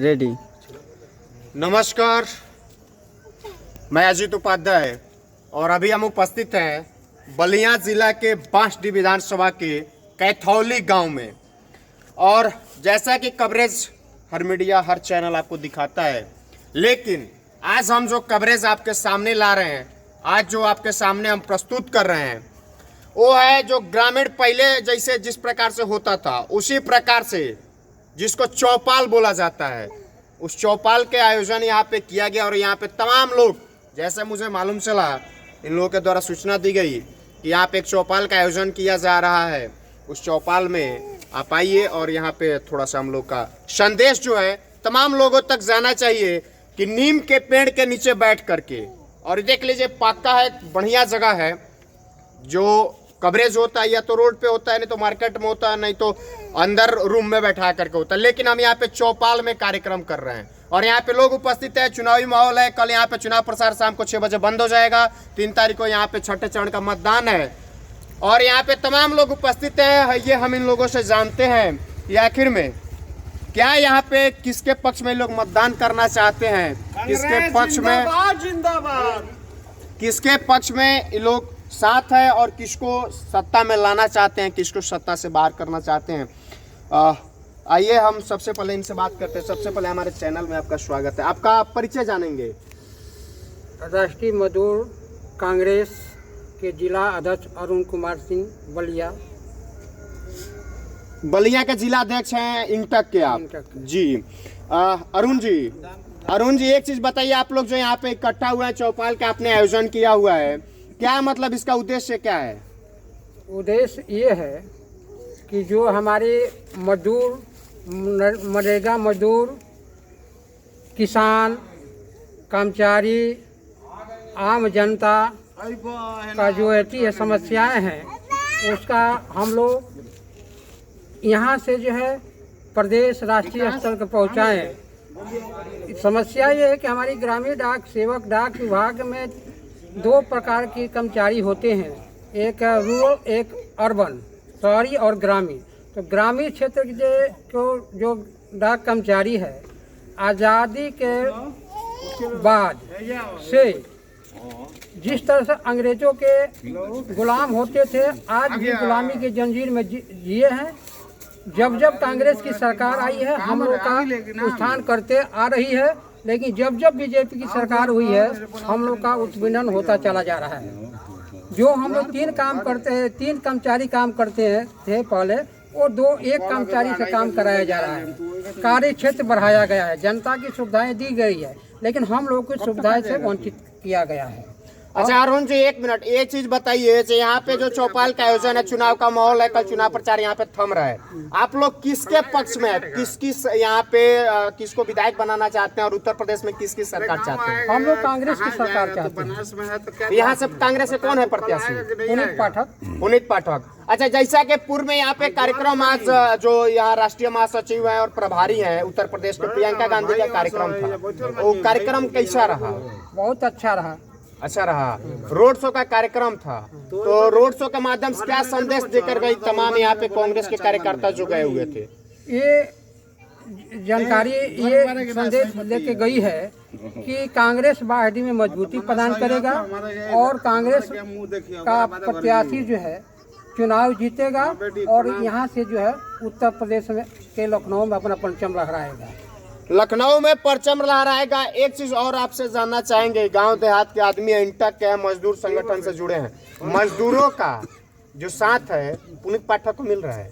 Ready. नमस्कार, मैं अजीत उपाध्याय और अभी हम उपस्थित हैं बलिया जिला के बांसडीह विधानसभा के कैथौली गांव में। और जैसा कि कवरेज हर मीडिया हर चैनल आपको दिखाता है, लेकिन आज हम जो कवरेज आपके सामने ला रहे हैं, आज जो आपके सामने हम प्रस्तुत कर रहे हैं, वो है जो ग्रामीण पहले जैसे जिस प्रकार से होता था उसी प्रकार से, जिसको चौपाल बोला जाता है, उस चौपाल के आयोजन यहाँ पे किया गया। और यहाँ पे तमाम लोग, जैसे मुझे मालूम चला, इन लोगों के द्वारा सूचना दी गई कि यहाँ पे एक चौपाल का आयोजन किया जा रहा है। उस चौपाल में आप आइए और यहाँ पे थोड़ा सा हम लोग का संदेश जो है तमाम लोगों तक जाना चाहिए कि नीम के पेड़ के नीचे बैठ करके, और देख लीजिए पक्का है, बढ़िया जगह है। जो कवरेज होता है या तो रोड पे होता है, नहीं तो मार्केट में होता है, नहीं तो अंदर रूम में बैठा करके होता है, लेकिन हम यहाँ पे चौपाल में कार्यक्रम कर रहे हैं और यहाँ पे लोग उपस्थित है। चुनावी माहौल है। कल यहाँ पे चुनाव प्रचार शाम को 6 बजे बंद हो जाएगा। 3 तारीख को यहाँ पे छठे चरण का मतदान है और यहाँ पे तमाम लोग उपस्थित हैं। ये हम इन लोगों से जानते हैं कि आखिर में क्या यहाँ पे किसके पक्ष में लोग मतदान करना चाहते हैं, किसके पक्ष में, किसके पक्ष में ये लोग साथ है और किसको सत्ता में लाना चाहते हैं, किसको सत्ता से बाहर करना चाहते हैं। आइए हम सबसे पहले इनसे बात करते हैं। सबसे पहले हमारे चैनल में आपका स्वागत है। आपका परिचय जानेंगे। राष्ट्रीय मजदूर कांग्रेस के जिला अध्यक्ष अरुण कुमार सिंह बलिया। बलिया के जिला अध्यक्ष हैं इंटक के आप। इंटक। जी अरुण जी एक चीज बताइए, आप लोग जो यहाँ पे इकट्ठा हुआ है, चौपाल का आपने आयोजन किया हुआ है, क्या मतलब इसका उद्देश्य क्या है? उद्देश्य ये है कि जो हमारे मजदूर, मनरेगा मजदूर, किसान, कर्मचारी, आम जनता का जो ऐसी समस्याएं हैं, उसका हम लोग यहाँ से जो है प्रदेश राष्ट्रीय स्तर पर पहुँचाएँ। समस्या ये है कि हमारी ग्रामीण डाक सेवक डाक विभाग में 2 प्रकार के कर्मचारी होते हैं, एक रूरल, एक अर्बन, शहरी और ग्रामीण। तो ग्रामीण क्षेत्र के जो डाक कर्मचारी है, आज़ादी के बाद से जिस तरह से अंग्रेजों के गुलाम होते थे, आज भी गुलामी के जंजीर में जिए हैं। जब जब कांग्रेस की सरकार आई है, हम लोग का उत्थान करते आ रही है, लेकिन जब जब बीजेपी की सरकार हुई है, हम लोग का उत्पीड़न होता चला जा रहा है। जो हम लोग 3 काम करते हैं, 3 कर्मचारी काम करते हैं थे पहले, वो 1 कर्मचारी से काम कराया जा रहा है। कार्य क्षेत्र बढ़ाया गया है, जनता की सुविधाएं दी गई है, लेकिन हम लोग को सुविधाएं से वंचित किया गया है। अच्छा अरुण जी, 1 मिनट, एक चीज बताइए, यहाँ पे जो चौपाल का आयोजन है, चुनाव का माहौल है, कल चुनाव प्रचार यहाँ पे थम रहा है, आप लोग किसके पक्ष में है? किस यहाँ पे किसको विधायक बनाना चाहते हैं और उत्तर प्रदेश में किसकी सरकार चाहते हैं? हम लोग कांग्रेस की सरकार चाहते हैं। यहाँ से कांग्रेस से कौन है प्रत्याशी? पुनीत पाठक। अच्छा, जैसा कि पूर्व में यहाँ पे कार्यक्रम, आज जो यहाँ राष्ट्रीय महासचिव है और प्रभारी है उत्तर प्रदेश के प्रियंका गांधी का कार्यक्रम था, वो कार्यक्रम कैसा रहा? बहुत अच्छा रहा। अच्छा रहा। रोड शो का कार्यक्रम था, तो रोड शो के माध्यम से क्या संदेश देकर गई तमाम यहाँ पे कांग्रेस के कार्यकर्ता जो गए हुए थे? ये जानकारी, ये संदेश लेके गई है कि कांग्रेस बांसडीह में मजबूती प्रदान करेगा और कांग्रेस का प्रत्याशी जो है चुनाव जीतेगा और यहाँ से जो है उत्तर प्रदेश में के लखनऊ में अपना परचम लहराएगा। लखनऊ में परचम लहराएगा। एक चीज और आपसे जानना चाहेंगे, गांव देहात के आदमी इंटक के मजदूर संगठन से जुड़े हैं, मजदूरों का जो साथ है पुनीत पाठक को मिल रहा है?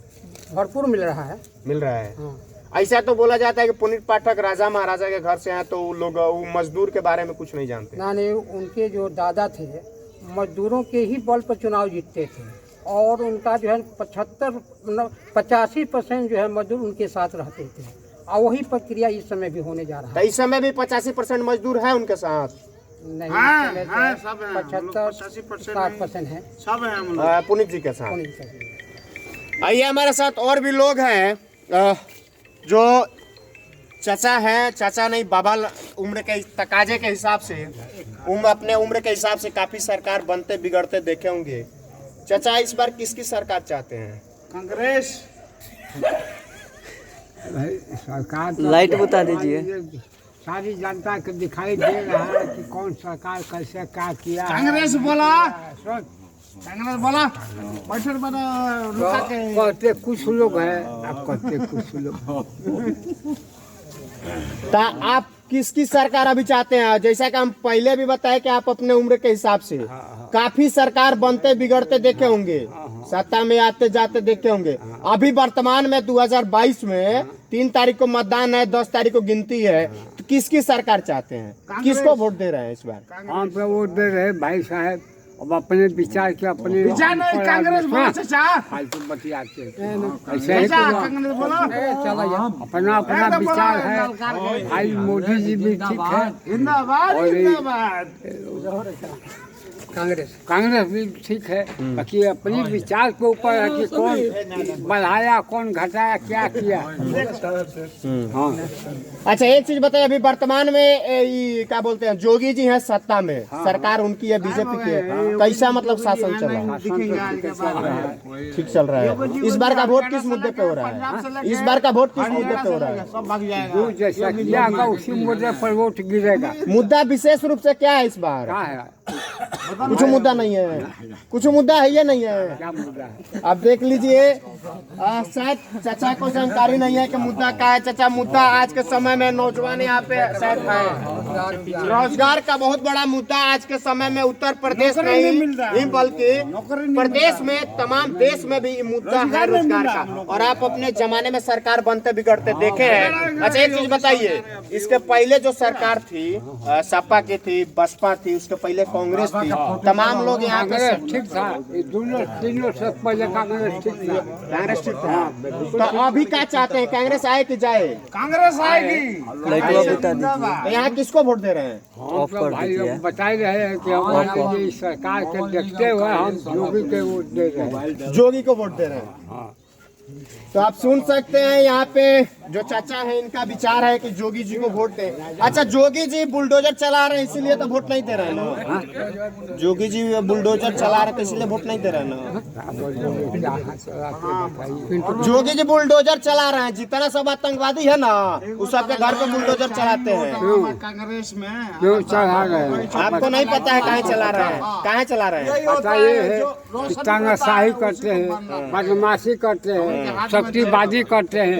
भरपूर मिल रहा है। मिल रहा है। ऐसा तो बोला जाता है कि पुनीत पाठक राजा महाराजा के घर से हैं, तो लोग मजदूर के बारे में कुछ नहीं जानते। ना नहीं, उनके जो दादा थे मजदूरों के ही बल पर चुनाव जीतते थे और उनका जो है 85% जो है मजदूर उनके साथ रहते थे और वही प्रक्रिया इस समय भी होने जा रहा है। इस समय भी 85% मजदूर है उनके साथ? नहीं, 75-60% है, सब है पुनीत जी के साथ। आइए हमारे साथ और भी लोग हैं जो चाचा हैं, चाचा नहीं बाबा, उम्र के तकाजे के हिसाब से, अपने उम्र के हिसाब से काफी सरकार बनते बिगड़ते देखे होंगे। चाचा इस बार किसकी सरकार चाहते हैं? कांग्रेस। सरकार लाइट बता दीजिए। सारी जनता को दिखाई दे रहा है कि कौन सरकार कैसे क्या किया है। कांग्रेस बोला, सोच, कांग्रेस बोला, बैठक बना रुका के कहते कुछ लोग हैं, अब कहते कुछ लोग। तो आप किसकी सरकार अभी चाहते हैं? जैसा कि हम पहले भी बताए कि आप अपने उम्र के हिसाब से काफी सरकार बनते बिगड़ते देखे होंगे, सत्ता में आते जाते देखे होंगे। अभी वर्तमान में 2022 में 3 तारीख को मतदान है, 10 तारीख को गिनती है, तो किसकी सरकार चाहते हैं? किसको वोट दे रहे हैं इस बार? हम पे वोट दे रहे भाई साहब, अब अपने विचार के अपने विचार नहीं, कांग्रेस बोलो चाचा। फालतू बतियाते ऐसे ही कांग्रेस बोलो। अपना अपना विचार है भाई। मोदी जी भी ठीक है, जिंदाबाद, और ये- जिंदाबाद। कांग्रेस भी ठीक है, बाकी अपनी विचार के ऊपर है कि कौन बढ़ाया कौन घटाया क्या किया। हाँ अच्छा एक चीज बताइए, अभी वर्तमान में ये क्या बोलते हैं, जोगी जी हैं सत्ता में, सरकार उनकी है, बीजेपी की है, कैसा मतलब शासन चल रहा है? ठीक चल रहा है। इस बार का वोट किस मुद्दे पे हो रहा है? इस बार का वोट किस मुद्दे पे हो रहा है? जो जैसा किया होगा उसी मुद्दे पर वोट गिरेगा। मुद्दा विशेष रूप से क्या है इस बार? क्या है, कुछ मुद्दा नहीं है, कुछ मुद्दा है या नहीं है? क्या मुद्दा है? अब देख लीजिए, शायद चाचा को जानकारी नहीं है कि मुद्दा क्या है। चाचा, मुद्दा आज के समय में नौजवान यहाँ पे शायद है, रोजगार का बहुत बड़ा मुद्दा आज के समय में उत्तर प्रदेश नहीं बल्कि प्रदेश में तमाम देश में भी मुद्दा है रोजगार का। और आप अपने जमाने में सरकार बनते बिगड़ते देखे हैं। अच्छा एक चीज बताइए, इसके पहले जो सरकार थी सपा की थी, बसपा थी, उसके पहले कांग्रेस थी, तमाम लोग यहाँ पे कांग्रेस ठीक था, ये दोनों तीनों से पहले कांग्रेस ठीक था। कांग्रेस ठीक था। तो अभी क्या चाहते हैं, कांग्रेस आए कि जाए? कांग्रेस आएगी। लाइट बता दीजिए। तो यहाँ किसको वोट दे रहे हैं? ऑफ कर भाई दीजिए। अब बता रहे हैं कि हमारे लिए सरकार के देखते हुए हम योगी के वोट दे रहे हैं। जोगी को वोट दे रहे हैं। तो आप सुन सकते हैं यहाँ पे जो चाचा है, इनका विचार है कि जोगी जी को वोट दें। अच्छा, जोगी जी बुलडोजर चला रहे हैं इसीलिए तो वोट नहीं दे रहे हैं ना? जोगी जी बुलडोजर चला रहे हैं तो इसलिए वोट नहीं दे रहे हैं ना? जोगी जी बुलडोजर चला रहे हैं, जितना सब आतंकवादी है ना उस सबके घर पे बुलडोजर चलाते हैं। कांग्रेस में जो चढ़ा रहे हैं, आपको नहीं पता है कहाँ चला रहे हैं, कहाँ चला रहे हैं? पता ये है कि तानाशाही करते हैं, बदमाशी करते हैं, सट्टीबाजी करते हैं,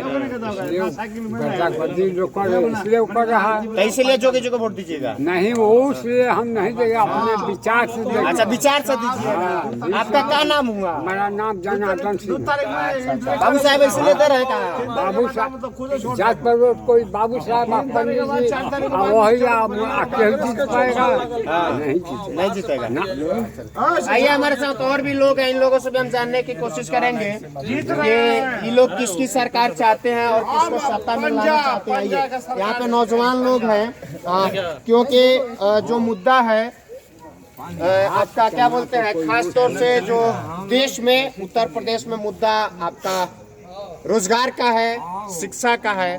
गद्दागद्दी जो कर रहे हैं, इसलिए वो कर रहा है। तो इसीलिए जोगी जी को वोट दीजिएगा? नहीं वो इसलिए हम नहीं देंगे, अपने विचार से देंगे। अच्छा, विचार से दीजिएगा। आपका क्या नाम हुआ? हमारा नाम जनार्दन सिंह। बाबू साहब इसलिए दे रहे हैं क्या? बाबू साहब जात पर वोट कोई बाबू साहब आप पंडित जी वही आप अकेले जीत पाएगा? नहीं जीते। नहीं जीतेगा। आइए हमारे साथ और भी लोग हैं, इन लोगों से भी हम जानने की कोशिश करेंगे कि ये लोग किसकी सरकार चाहते हैं और किसको सत्ता में लाना चाहते हैं। आइए, यहाँ पे नौजवान लोग हैं, क्योंकि जो मुद्दा है आपका क्या बोलते हैं, खास तौर से जो देश में उत्तर प्रदेश में मुद्दा आपका रोजगार का है, शिक्षा का है।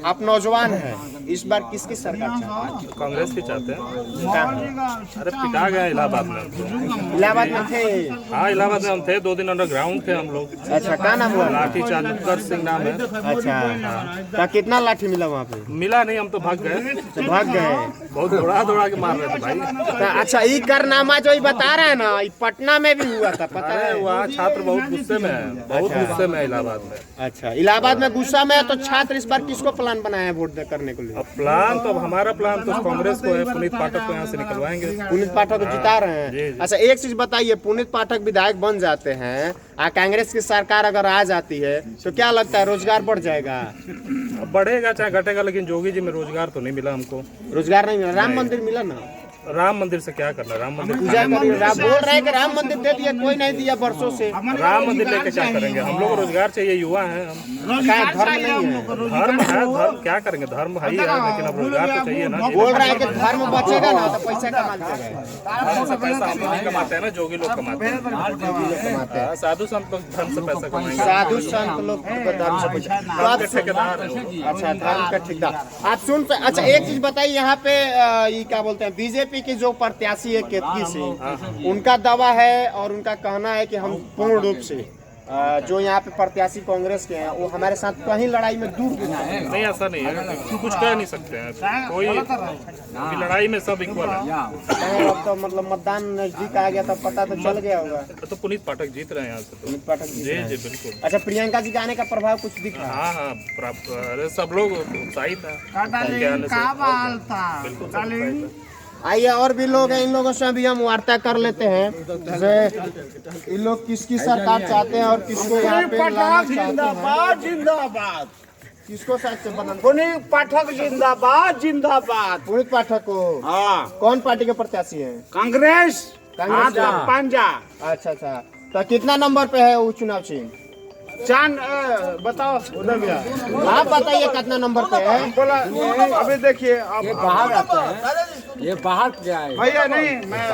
आप नौजवान हैं, इस बार किसकी सरकार चाहते हैं? कांग्रेस की चाहते हैं। अरे पिटा गए इलाहाबाद में। इलाहाबाद में थे? हाँ इलाहाबाद में हम थे, 2 दिन अंडरग्राउंड थे हम लोग। अच्छा, क्या नाम हुआ? लाठी चालूकर सिंह नाम है। अच्छा, तो कितना लाठी मिला वहाँ पे? मिला नहीं, हम तो भाग गए। तो भाग गए। बहुत दौड़ा दौड़ा के मार रहे थे भाई। तो अच्छा, ये कारनामा जो ये बता रहे हैं ना, ये पटना में भी हुआ था, पता है? अरे वहाँ छात्र बहुत गुस्से में है, बहुत गुस्से में है इलाहाबाद में। अच्छा, इलाहाबाद में गुस्सा में है, तो छात्र इस बार किसको प्लान बनाया है वोट करने के लिए? अब प्लान तो, अब हमारा प्लान तो कांग्रेस को है, पुनीत पाठक को यहाँ से निकलवाएंगे। पुनीत पाठक को जिता रहे जी, हैं। जी। अच्छा एक चीज बताइए, पुनीत पाठक विधायक बन जाते हैं, कांग्रेस की सरकार अगर आ जाती है तो क्या लगता है रोजगार बढ़ जाएगा? अब बढ़ेगा चाहे घटेगा, लेकिन जोगी जी में रोजगार तो नहीं मिला हमको। रोजगार नहीं मिला। राम मंदिर मिला ना? राम मंदिर से क्या करना, राम मंदिर पूजा करिए। राम बोल रहे हैं कि राम मंदिर दे दिया, कोई नहीं दिया वर्षों से। राम मंदिर लेके क्या करेंगे? हम लोग को रोजगार चाहिए, युवा हैं हम। क्या धर्म नहीं है? धर्म है, धर्म क्या करेंगे, धर्म है ही है, लेकिन अब रोजगार तो चाहिए ना। बोल रहा है कि धर्म बचेगा ना तो पैसा कमा लेगा। धर्म से पैसा हम लोग नहीं कमाते हैं ना, जोगी लोग कमाते हैं। हाँ, साधु संत लोग धर्म से पैसा कमाएंगे। साधु संत लोग धर्म से पैसा। तो आप ठेकेदार हैं। अच्छा, धर्म का ठेकेदार आप सुन। अच्छा एक चीज बताइए, यहाँ पे ये क्या बोलते हैं, बीजेपी की जो प्रत्याशी है केतकी सिंह, उनका दावा है और उनका कहना है कि हम पूर्ण रूप से जो यहाँ पे प्रत्याशी कांग्रेस के हैं वो हमारे साथ कहीं लड़ाई में दूर दूर तक हैं। नहीं ऐसा नहीं है, कुछ कह नहीं सकते हैं, कोई अभी लड़ाई में सब इक्वल है। अब तो मतलब मतदान नजदीक आ गया तब पता तो चल गया होगा। तो पुनीत पाठक जीत रहे हैं यहाँ से तो। पुनीत पाठक जी जी जी बिल्कुल। अच्छा, प्रियंका जी के आने का प्रभाव कुछ दिख रहा है? हाँ हाँ प्राप्त, अरे सब लोग उत्साहित है उनके आने से। बिल्कुल सब उत्साहित है। आइए और भी लोग हैं, इन लोगों से भी हम वार्ता कर लेते हैं। जैसे इन लोग किसकी सरकार चाहते हैं और किसको यहाँ पे लाना चाहते हैं। जिंदाबाद किसको साथ से बनना? पुनीत पाठक जिंदाबाद जिंदाबाद। पुनीत पाठक को हाँ कौन पार्टी के प्रत्याशी हैं? कांग्रेस कांग्रेस का? पंजा अच्छा अच्छा, तो कितना नंबर पे है वो चुनाव चिन्ह? चांद बताओ उधर भी आप बताइए कितना नंबर पे है? बोला अभी देखिए आप बाहर आता है, ये बाहर क्या है? भैया नहीं मैं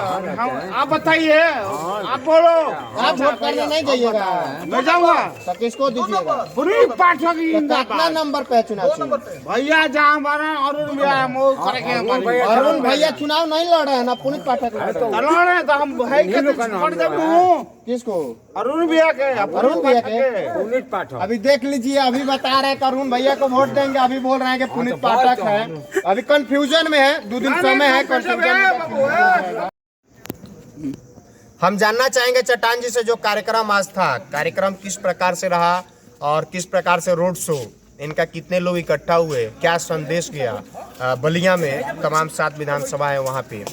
आप बताइए आप बोलो। आप वोट करने नहीं जाइएगा? मैं जाऊंगा तो किसको दीजिएगा? पुनीत पाठक तो कितना जिंदाबाद। नंबर पे है चुनाव चिन्ह? भैया जहाँ हमारा अरुण भैया वो करेंगे हमारी। अरुण भैया चुनाव नहीं लड़ रहे हैं ना, पुनीत पाठक लड़ रहे हैं। तलवार है तो हम भाई के छोड़ देबू। किसको? अरुण भैया के अरुण भैया के? पुनीत पाठक। अभी देख लीजिए, अभी बता रहे हैं कि अरुण भैया को वोट देंगे, अभी बोल रहे हैं कि पुनीत पाठक है। अभी कंफ्यूजन में है, 2 दिन समय है कंफ्यूजन में। हम जानना चाहेंगे चट्टान जी से जो कार्यक्रम आज था, कार्यक्रम किस प्रकार से रहा और किस प्रकार से रोड शो, इनका कितने लोग इकट्ठा हुए, क्या संदेश गया बलिया में, तमाम 7 विधानसभा है वहाँ पे।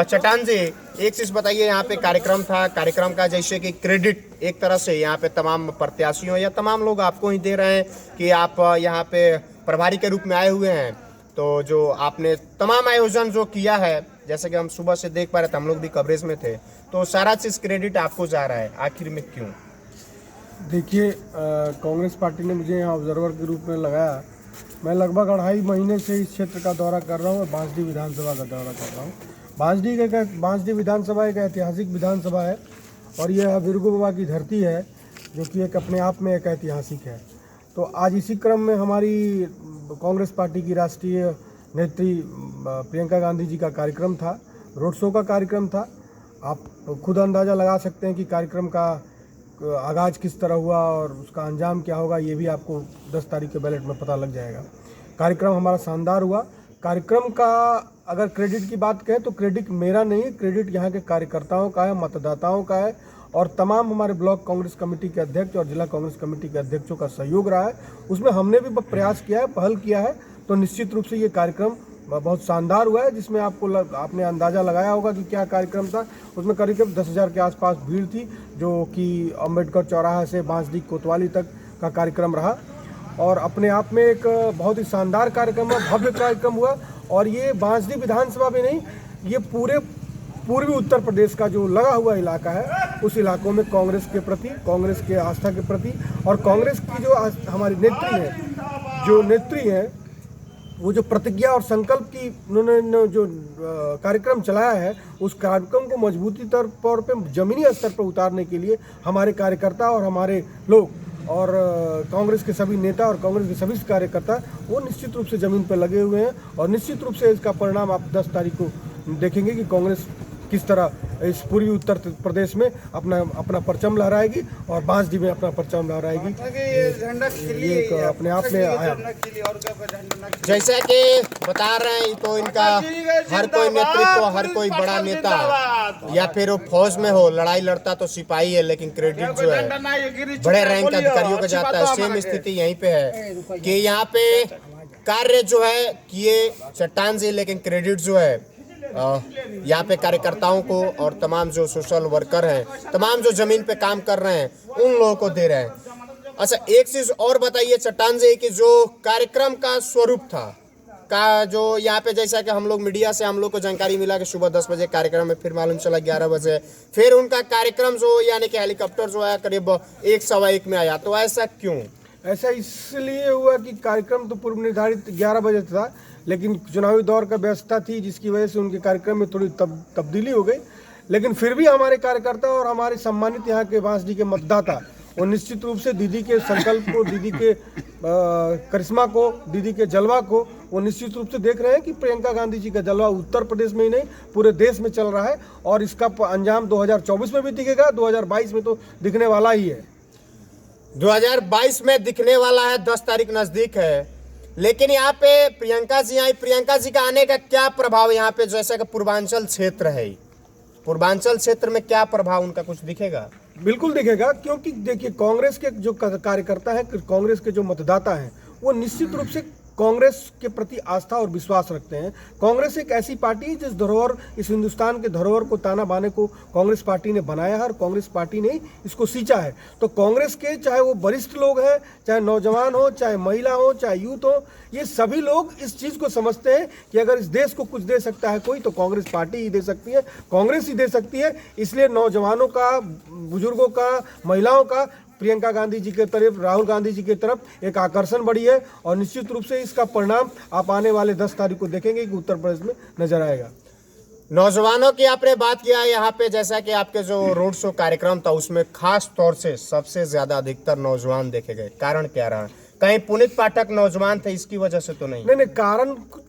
चट्टान जी एक चीज़ बताइए, यहाँ पे कार्यक्रम था, कार्यक्रम का जैसे कि क्रेडिट एक तरह से यहाँ पे तमाम प्रत्याशियों या तमाम लोग आपको ही दे रहे हैं कि आप यहाँ पे प्रभारी के रूप में आए हुए हैं। तो जो आपने तमाम आयोजन जो किया है, जैसे कि हम सुबह से देख पा रहे थे, हम लोग भी कवरेज में थे, तो सारा चीज़ क्रेडिट आपको जा रहा है, आखिर में क्यों? देखिए, कांग्रेस पार्टी ने मुझे यहाँ ऑब्जर्वर के रूप में लगाया। मैं लगभग 2.5 महीने से इस क्षेत्र का दौरा कर रहा हूँ और बांसडी विधानसभा का दौरा कर रहा हूँ। बांसडी विधानसभा एक ऐतिहासिक विधानसभा है और यह बिरगू बाबा की धरती है, जो कि एक अपने आप में एक ऐतिहासिक है। तो आज इसी क्रम में हमारी कांग्रेस पार्टी की राष्ट्रीय नेत्री प्रियंका गांधी जी का कार्यक्रम था, रोड शो का कार्यक्रम था। आप खुद अंदाज़ा लगा सकते हैं कि कार्यक्रम का आगाज़ किस तरह हुआ और उसका अंजाम क्या होगा, ये भी आपको 10 तारीख के बैलेट में पता लग जाएगा। कार्यक्रम हमारा शानदार हुआ। कार्यक्रम का अगर क्रेडिट की बात करें तो क्रेडिट मेरा नहीं है, क्रेडिट यहाँ के कार्यकर्ताओं का है, मतदाताओं का है और तमाम हमारे ब्लॉक कांग्रेस कमेटी के अध्यक्ष और जिला कांग्रेस कमेटी के अध्यक्षों का सहयोग रहा है। उसमें हमने भी प्रयास किया है, पहल किया है। तो निश्चित रूप से ये कार्यक्रम बहुत शानदार हुआ है, जिसमें आपने अंदाज़ा लगाया होगा कि क्या कार्यक्रम था। उसमें करीब 10,000 के आसपास भीड़ थी, जो कि अम्बेडकर चौराहा से बांसडी कोतवाली तक का कार्यक्रम रहा और अपने आप में एक बहुत ही शानदार कार्यक्रम हुआ, भव्य कार्यक्रम हुआ। और ये बांसडी विधानसभा में नहीं, ये पूरे पूर्वी उत्तर प्रदेश का जो लगा हुआ इलाका है, उस इलाकों में कांग्रेस के प्रति, कांग्रेस के आस्था के प्रति और कांग्रेस की जो हमारी नेत्री है, वो जो प्रतिज्ञा और संकल्प की उन्होंने जो कार्यक्रम चलाया है, उस कार्यक्रम को मजबूती तौर पे ज़मीनी स्तर पर उतारने के लिए हमारे कार्यकर्ता और हमारे लोग और कांग्रेस के सभी नेता और कांग्रेस के सभी कार्यकर्ता वो निश्चित रूप से ज़मीन पर लगे हुए हैं और निश्चित रूप से इसका परिणाम आप 10 तारीख को देखेंगे कि कांग्रेस किस तरह इस पूर्वी उत्तर प्रदेश में अपना परचम लहराएगी और बांसडी में अपना परचम लहराएगी। ये एक अपने आप में आया। जैसा कि बता रहे हैं, तो इनका हर कोई नेतृत्व, हर कोई बड़ा नेता या फिर वो फौज में हो, लड़ाई लड़ता तो सिपाही है, लेकिन क्रेडिट जो है बड़े रैंक के अधिकारियों को जाता है। सेम स्थिति यहीं पे है कि यहाँ पे कार्य जो है किए चट्टान से, लेकिन क्रेडिट जो है यहाँ पे कार्यकर्ताओं को और तमाम जो सोशल वर्कर हैं, तमाम जो जमीन पे काम कर रहे हैं, उन लोगों को दे रहे हैं। अच्छा, एक चीज और बताइए चट्टान जी कि जो कार्यक्रम का स्वरूप था का जो यहाँ पे, जैसा कि हम लोग मीडिया से हम लोग को जानकारी मिला कि सुबह 10 बजे कार्यक्रम है, फिर मालूम चला 11 बजे, फिर उनका कार्यक्रम जो यानी कि हेलीकॉप्टर जो है करीब 1-1:15 में आया, तो ऐसा क्यों? ऐसा इसलिए हुआ कि कार्यक्रम तो पूर्व निर्धारित 11 बजे था, लेकिन चुनावी दौर का व्यस्तता थी, जिसकी वजह से उनके कार्यक्रम में थोड़ी तब्दीली हो गई। लेकिन फिर भी हमारे कार्यकर्ता और हमारे सम्मानित यहाँ के बांसडी के मतदाता वो निश्चित रूप से दीदी के संकल्प को, दीदी के करिश्मा को, दीदी के जलवा को वो निश्चित रूप से देख रहे हैं कि प्रियंका गांधी जी का जलवा उत्तर प्रदेश में ही नहीं पूरे देश में चल रहा है और इसका अंजाम 2024 में भी दिखेगा, 2022 में तो दिखने वाला ही है। 2022 में दिखने वाला है, 10 तारीख नजदीक है, लेकिन यहाँ पे प्रियंका जी आई। प्रियंका जी का आने का क्या प्रभाव यहाँ पे, जैसे कि पूर्वांचल क्षेत्र है, पूर्वांचल क्षेत्र में क्या प्रभाव उनका कुछ दिखेगा? बिल्कुल दिखेगा, क्योंकि देखिए कांग्रेस के जो कार्यकर्ता हैं, कांग्रेस के जो मतदाता हैं, वो निश्चित रूप से कांग्रेस के प्रति आस्था और विश्वास रखते हैं। कांग्रेस एक ऐसी पार्टी है जिस धरोहर, इस हिंदुस्तान के धरोहर को ताना बाने को कांग्रेस पार्टी ने बनाया है और कांग्रेस पार्टी ने इसको सींचा है। तो कांग्रेस के चाहे वो वरिष्ठ लोग हैं, चाहे नौजवान हो, चाहे महिला हो, चाहे यूथ हो, ये सभी लोग इस चीज़ को समझते हैं कि अगर इस देश को कुछ दे सकता है कोई, तो कांग्रेस पार्टी ही दे सकती है, कांग्रेस ही दे सकती है। इसलिए नौजवानों का, बुजुर्गों का, महिलाओं का प्रियंका गांधी जी के तरफ, राहुल गांधी जी की तरफ एक आकर्षण बढ़ी है और निश्चित रूप से इसका परिणाम आप आने वाले 10 तारीख को देखेंगे कि उत्तर प्रदेश में नजर आएगा। नौजवानों की आपने बात किया यहाँ पे, जैसा कि आपके जो रोड शो कार्यक्रम था उसमें खास तौर से सबसे ज्यादा अधिकतर नौजवान देखे गए, कारण क्या रहा? कहीं पुनीत पाठक नौजवान थे, इसकी वजह से तो नहीं? नहीं,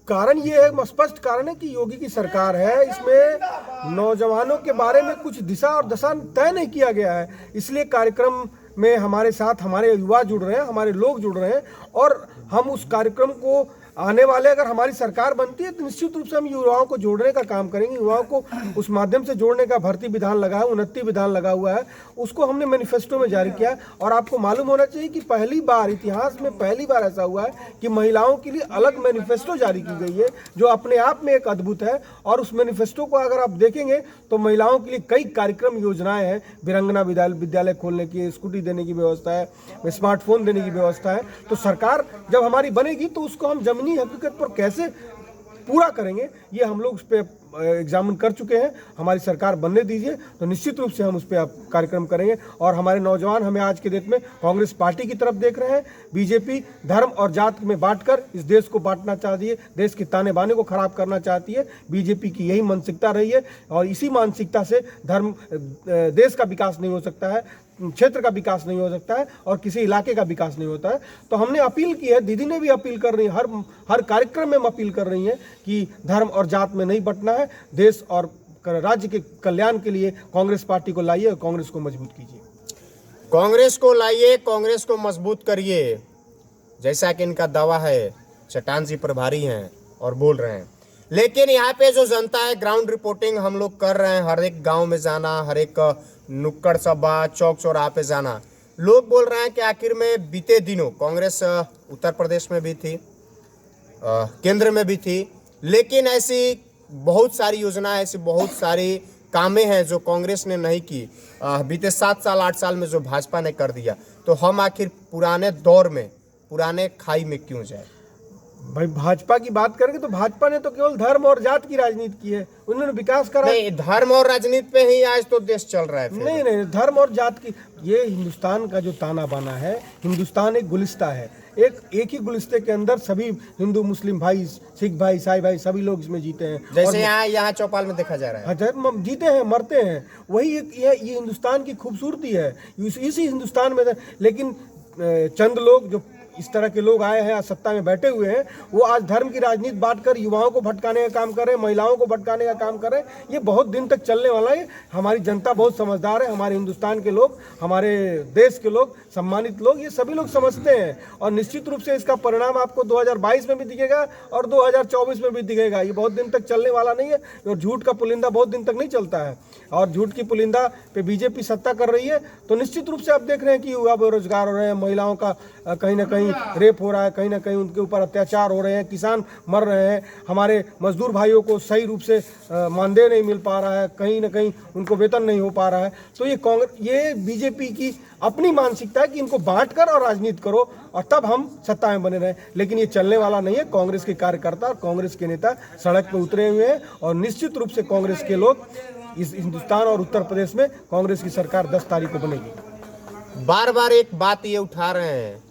कारण ये है, स्पष्ट कारण है कि योगी की सरकार है, इसमें नौजवानों के बारे में कुछ दिशा और दशा तय नहीं किया गया है। इसलिए कार्यक्रम में हमारे साथ हमारे युवा जुड़ रहे हैं, हमारे लोग जुड़ रहे हैं और हम उस कार्यक्रम को आने वाले, अगर हमारी सरकार बनती है तो निश्चित रूप से हम युवाओं को जोड़ने का काम करेंगे। युवाओं को उस माध्यम से जोड़ने का भर्ती विधान लगा है, उन्नति विधान लगा हुआ है, उसको हमने मैनिफेस्टो में जारी किया है। और आपको मालूम होना चाहिए कि पहली बार, इतिहास में पहली बार ऐसा हुआ है कि महिलाओं के लिए अलग मैनिफेस्टो जारी की गई है, जो अपने आप में एक अद्भुत है। और उस मैनिफेस्टो को अगर आप देखेंगे तो महिलाओं के लिए कई कार्यक्रम, योजनाएं हैं। वीरांगना विद्यालय खोलने की, स्कूटी देने की व्यवस्था है, स्मार्टफोन देने की व्यवस्था है। तो सरकार जब हमारी बनेगी तो उसको हम जमीनी हकीकत पर कैसे पूरा करेंगे, ये हम लोग उस पर एग्जामिन कर चुके हैं। हमारी सरकार बनने दीजिए तो निश्चित रूप से हम उस पर कार्यक्रम करेंगे। और हमारे नौजवान हमें आज के डेट में कांग्रेस पार्टी की तरफ देख रहे हैं। बीजेपी धर्म और जात में बांटकर इस देश को बांटना चाहती है, देश के ताने बाने को खराब करना चाहती है। बीजेपी की यही मानसिकता रही है और इसी मानसिकता से देश का विकास नहीं हो सकता है, क्षेत्र का विकास नहीं हो सकता है और किसी इलाके का विकास नहीं होता है। तो हमने अपील की है, दीदी ने भी अपील कर रही है, हर कार्यक्रम में हम अपील कर रही हैं कि धर्म और जात में नहीं बंटना है। देश और राज्य के कल्याण के लिए कांग्रेस पार्टी को लाइए और कांग्रेस को मजबूत कीजिए। कांग्रेस को लाइए, कांग्रेस को मजबूत करिए, जैसा कि इनका दावा है। चट्टान जी प्रभारी हैं और बोल रहे हैं, लेकिन यहाँ पे जो जनता है, ग्राउंड रिपोर्टिंग हम लोग कर रहे हैं, हर एक गांव में जाना, हर एक नुक्कड़ सभा, चौक चौराहे पे जाना। लोग बोल रहे हैं कि आखिर में बीते दिनों कांग्रेस उत्तर प्रदेश में भी थी, केंद्र में भी थी, लेकिन ऐसी बहुत सारी योजनाएं, ऐसी बहुत सारी कामें हैं जो कांग्रेस ने नहीं की। बीते 7 साल 8 साल में जो भाजपा ने कर दिया, तो हम आखिर पुराने दौर में, पुराने खाई में क्यों जाए? भाई भाजपा की बात करेंगे तो भाजपा ने तो केवल धर्म और जात की राजनीति की है, उन्होंने विकास करा नहीं। धर्म और राजनीति पे ही आज तो देश चल रहा है। नहीं, धर्म और जात की, ये हिंदुस्तान का जो ताना बाना है, हिंदुस्तान एक गुलिस्ता है। एक ही गुलिस्ते के अंदर सभी हिंदू, मुस्लिम भाई, सिख भाई, ईसाई भाई, सभी लोग इसमें जीते हैं। जैसे यहाँ चौपाल में देखा जा रहा है, जीते हैं, मरते हैं। वही ये हिंदुस्तान की खूबसूरती है, इसी हिंदुस्तान में। लेकिन चंद लोग, जो इस तरह के लोग आए हैं, आज सत्ता में बैठे हुए हैं, वो आज धर्म की राजनीति बांटकर युवाओं को भटकाने का काम कर रहे हैं, महिलाओं को भटकाने का काम कर रहे हैं। ये बहुत दिन तक चलने वाला है। हमारी जनता बहुत समझदार है, हमारे हिंदुस्तान के लोग, हमारे देश के लोग, सम्मानित लोग, ये सभी लोग समझते हैं। और निश्चित रूप से इसका परिणाम आपको 2022 में भी दिखेगा और 2024 में भी दिखेगा। ये बहुत दिन तक चलने वाला नहीं है और झूठ का पुलिंदा बहुत दिन तक नहीं चलता है। और झूठ की पुलिंदा पे बीजेपी सत्ता कर रही है, तो निश्चित रूप से आप देख रहे हैं कि युवा बेरोजगार हो रहे हैं, महिलाओं का कहीं ना कहीं रेप हो रहा है, कहीं ना कहीं उनके ऊपर अत्याचार हो रहे हैं, किसान मर रहे हैं, हमारे मजदूर भाइयों को सही रूप से मानदेय नहीं मिल पा रहा है, कहीं ना कहीं उनको वेतन नहीं हो पा रहा है। तो ये बीजेपी की अपनी मानसिकता है कि इनको बांट कर और राजनीति करो और तब हम सत्ता में बने रहें, लेकिन ये चलने वाला नहीं है। कांग्रेस के कार्यकर्ता और कांग्रेस के नेता सड़क पर उतरे हुए हैं और निश्चित रूप से कांग्रेस के लोग इस हिंदुस्तान और उत्तर प्रदेश में कांग्रेस की सरकार 10 तारीख को बनेगी। बार बार एक बात ये उठा रहे हैं,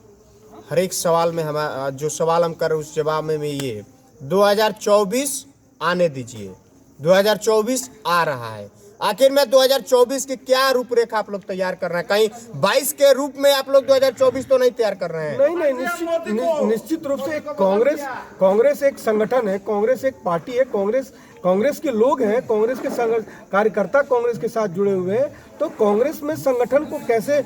हर एक सवाल में हम जो सवाल हम कर रहे हैं उस जवाब में ये 2024 आने दीजिए। 2024 आ रहा है, आखिर में 2024 की क्या रूपरेखा आप लोग तैयार कर रहे हैं? कहीं 22 के रूप में आप लोग 2024 तो नहीं तैयार कर रहे हैं? नहीं, निश्चित रूप से एक कांग्रेस एक संगठन है, कांग्रेस एक पार्टी है, कांग्रेस के लोग हैं, कांग्रेस के कार्यकर्ता कांग्रेस के साथ जुड़े हुए हैं। तो कांग्रेस में संगठन को कैसे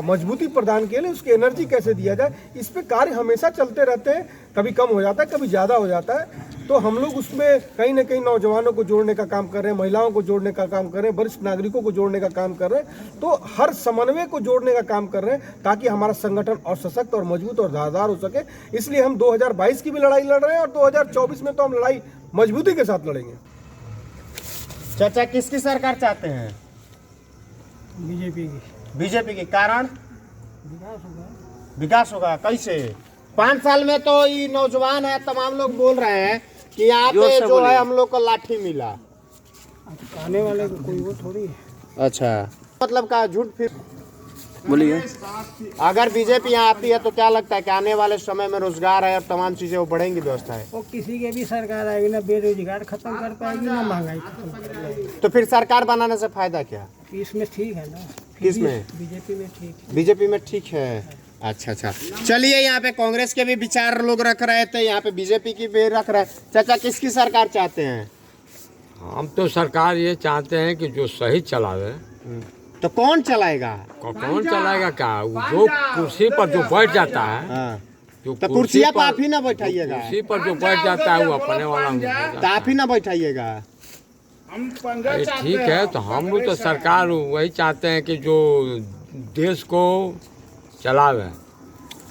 मजबूती प्रदान के लिए उसकी एनर्जी कैसे दिया जाए, इस पे कार्य हमेशा चलते रहते हैं। कभी कम हो जाता है, कभी ज़्यादा हो जाता है। तो हम लोग उसमें कहीं ना कहीं नौजवानों को जोड़ने का काम कर रहे हैं, महिलाओं को जोड़ने का काम कर रहे हैं, वरिष्ठ नागरिकों को जोड़ने का काम कर रहे हैं। तो हर समन्वय को जोड़ने का काम कर रहे हैं ताकि हमारा संगठन और सशक्त और मजबूत और धारदार हो सके। इसलिए हम 2022 की भी लड़ाई लड़ रहे हैं और 2024 में तो हम लड़ाई मजबूती के साथ लड़ेंगे। चाचा, किसकी सरकार चाहते हैं? बीजेपी की। कारण? विकास होगा। कैसे? 5 साल में तो ये नौजवान है, तमाम लोग बोल रहे हैं कि यहाँ पे जो है हम लोग को लाठी मिला। आने वाले को कोई वो थोड़ी है। अच्छा, मतलब का झूठ फिर बोलिए। अगर बीजेपी यहाँ आती है तो क्या लगता है कि आने वाले समय में रोजगार है और तमाम चीजें वो बढ़ेंगी, व्यवस्थाएं? वो किसी के भी सरकार आएगी ना बेरोजगार खत्म कर पाएगी ना महंगाई खत्म कर पाएगी। तो फिर सरकार बनाने से फायदा क्या? इसमें ठीक है ना? किसमें? बीजेपी में ठीक है। बीजेपी में ठीक है। अच्छा, चलिए, यहाँ पे कांग्रेस के भी विचार लोग रख रहे थे, यहाँ पे बीजेपी की भी रख रहे हैं। चाचा, किसकी सरकार चाहते हैं? हम तो सरकार ये चाहते हैं कि जो सही चलावे। तो कौन चलाएगा? कौन चलाएगा क्या? जो कुर्सी पर जो बैठ जाता है, हाँ। जो तो कुर्सियाँ पर आप ही ना बैठाइएगा। कुर्सी पर जो बैठ जाता है वो अपने वाला हो जाता है। तो आप ही ना बैठाइएगा। अरे ठीक है, तो हम लोग तो सरकार वही चाहते हैं कि जो देश को चलावे।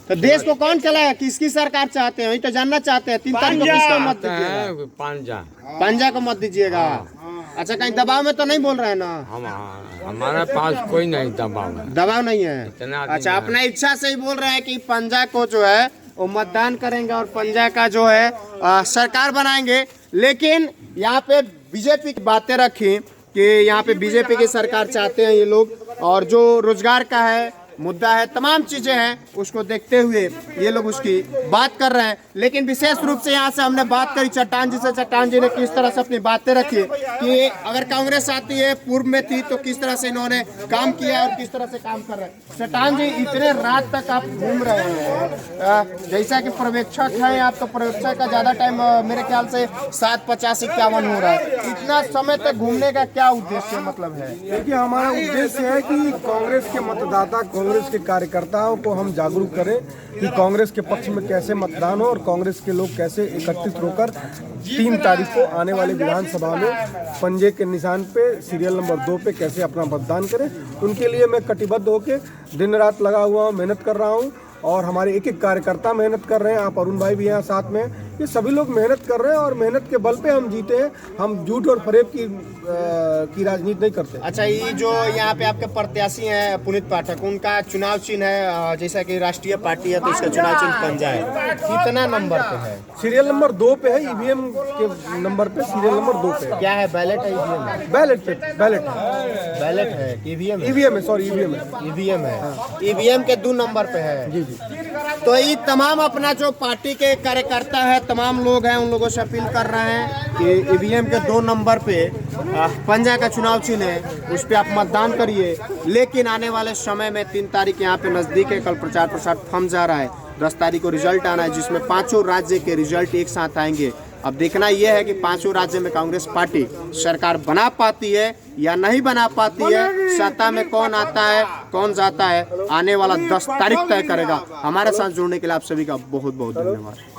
तो देश को कौन चलाएगा? किसकी सरकार चाहते हैं? वही तो जानना चाहते हैं। 3 तारीख को किसको मत दीजिएगा? पंजा को मत दीजिएगा। अच्छा, कहीं दबाव में तो नहीं बोल रहे हैं ना? हमारे पास कोई नहीं दबाव नहीं है। अच्छा, अपना इच्छा से ही बोल रहे हैं कि पंजा को जो है वो मतदान करेंगे और पंजा का जो है सरकार बनाएंगे। लेकिन यहाँ पे बीजेपी की बातें रखी कि यहाँ पे बीजेपी की सरकार चाहते हैं ये लोग, और जो रोजगार का है मुद्दा है, तमाम चीजें हैं, उसको देखते हुए ये लोग उसकी बात कर रहे हैं। लेकिन विशेष रूप से यहाँ से हमने बात करी चट्टान जी से। चट्टान जी ने किस तरह से अपनी बातें रखी कि अगर कांग्रेस आती है, पूर्व में थी, तो किस तरह से इन्होंने काम किया और किस तरह से काम कर रहे हैं। चट्टान जी, इतने रात तक आप घूम रहे हैं, जैसा कि पर्यवेक्षक है आप, तो पर्यवेक्षक का ज्यादा टाइम मेरे ख्याल से 7:50-51 हो रहा है। इतना समय तक घूमने का क्या उद्देश्य मतलब है? देखिए, हमारा उद्देश्य है कि कांग्रेस के मतदाता, कांग्रेस के कार्यकर्ताओं को हम जागरूक करें कि कांग्रेस के पक्ष में कैसे मतदान हो और कांग्रेस के लोग कैसे एकत्रित होकर 3 तारीख को आने वाले विधानसभा में पंजे के निशान पे सीरियल नंबर 2 पे कैसे अपना मतदान करें। उनके लिए मैं कटिबद्ध होकर दिन रात लगा हुआ हूँ, मेहनत कर रहा हूँ, और हमारे एक एक कार्यकर्ता मेहनत कर रहे हैं। आप अरुण भाई भी यहाँ साथ में, ये सभी लोग मेहनत कर रहे हैं और मेहनत के बल पे हम जीते हैं। हम झूठ और फरेब की राजनीति नहीं करते। अच्छा, ये जो यहाँ पे आपके प्रत्याशी हैं पुनीत पाठक, उनका चुनाव चिन्ह है, जैसा कि राष्ट्रीय पार्टी है तो उसका चुनाव चिन्ह पंजा है। कितना नंबर पे है? सीरियल नंबर 2 पे है। ईवीएम के नंबर पे सीरियल नंबर 2 पे है। क्या है? बैलेट है? ईवीएम है? बैलेट है। बैलेट है? ईवीएम है? ईवीएम है, सॉरी, ईवीएम है। ईवीएम है। ईवीएम के 2 नंबर पे है। जी। तो ये तमाम अपना जो पार्टी के कार्यकर्ता है, तमाम लोग हैं, उन लोगों से अपील कर रहे हैं कि ईवीएम के 2 नंबर पे पंजा का चुनाव चिन्ह है, उस पर आप मतदान करिए। लेकिन आने वाले समय में 3 तारीख यहाँ पे नज़दीक है, कल प्रचार प्रसार थम जा रहा है। 10 तारीख को रिजल्ट आना है, जिसमें 5 राज्य के रिजल्ट एक साथ आएंगे। अब देखना यह है कि 5 राज्य में कांग्रेस पार्टी सरकार बना पाती है या नहीं बना पाती है। सत्ता में कौन आता है, कौन जाता है, आने वाला 10 तारीख तय करेगा। हमारे साथ जुड़ने के लिए आप सभी का बहुत बहुत धन्यवाद।